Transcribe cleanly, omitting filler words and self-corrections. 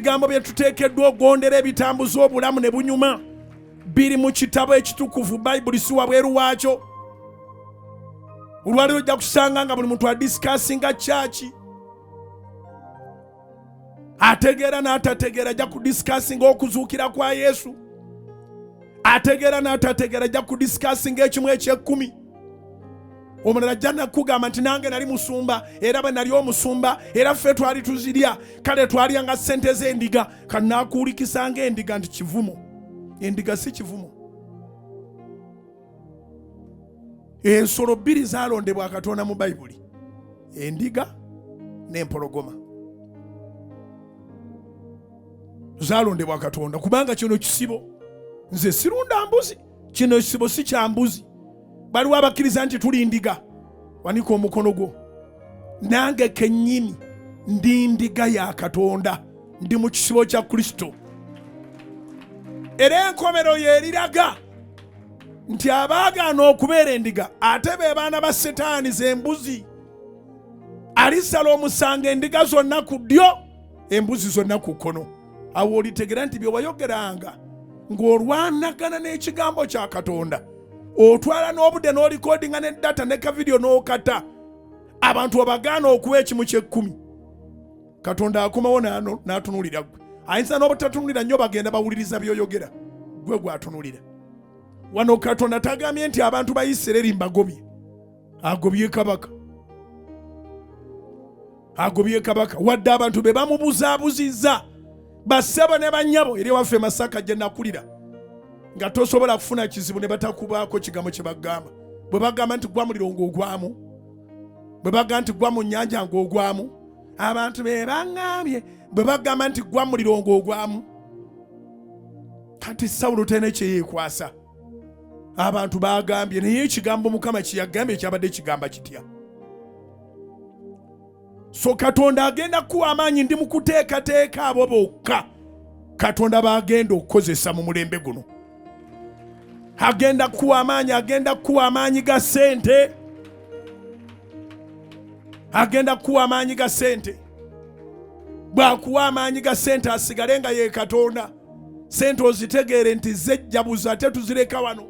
Ebigambo bye tuteekeddwa okugondera ebitambuza obulamu ne bunyuma biri mu kitabo ekitukuvu Bayibuli si wabweru waakyo. Olwaliro ojja kusanga nga buli muntu adisikasinga kyaki. Ategeera n'atategeera ajja kudisikasinga okuzuukira kwa Yesu. Ategeera n'atategeera ajja kudisikasinga ekimu eky'ekkumi. Omulala ajja nakugamba nti nange nali musumba era bwe nali omusumba era ffe twali tuzirya kale twalyanga ssente z'endiga kati naakuwulikisanga endiga nti kivumo. Endiga si kivumo. Ensolo bbiri zaalondebwa Katonda mu Bayibuli, endiga n'empologoma. Zaalondebwa Katonda kubanga kino kisibo. Nze sirunda mbuzi, kino kisibo si kya mbuzi. Baliwo abakiriza nti tuli ndiga. Wanika omukono gwo. Nange kennyini ndi ndiga ya Katonda, ndi mu kisibo kya Kristo. Era enkomero yeriraga nti abaagaana okubeera endiga ate be baana ba Setaani z'embuzi. Alisala omusanga endiga zonna ku ddyo, embuzi zonna ku kkono. Awo olitegera nti bye wayogeranga ng'olwanagana n'ekigambo kya Katonda, otwala n'obudde n'olikodinga ne data ne ka video n'okata, abantu abagaana okuwa ekimu ky'ekkumi. Katonda akomawo n'atunulira gwe. Ayinza n'obutatunulira nnyo bagenda bawuliriza by'oyogera, gwe gw'atunulira. Wano Katonda tagambye nti abantu ba Isirayiri mbagobye. Agobye kabaka. Agobye kabaka. Wadde abantu be bamubuzaabuzizza bassebo ne bannyabo eri waffe Masaka gye nakulira nga tosobola kufuna kizibu ne batakubaako kigambo kye bagamba. Bwe bagamba nti gwa muliro ng'ogwamu, bwe bagamba nti gwa mu nnyanja ng'ogwamu, abantu be baŋŋambye bwe bagamba nti gwa muliro ng'ogwamu. Kati Sawulo talina kye yeekwasa. Abantu bagambye naye ekigambo Mukama kye yagambye kyabadde kigamba kitya. So Katonda agenda kuwa amaanyi ndi mu kuteekateeka abo bokka Katonda bagenda okukozesa mu mulembe guno. Agenda kuwa amaanyi, agenda kuwa amaanyi ga ssente. Agenda kuwa amaanyi ga ssente. Bw'akuwa amaanyi ga ssente asigale nga ye Katonda. Ssente ozitegeere nti zejjabuza ate tuzireka wano.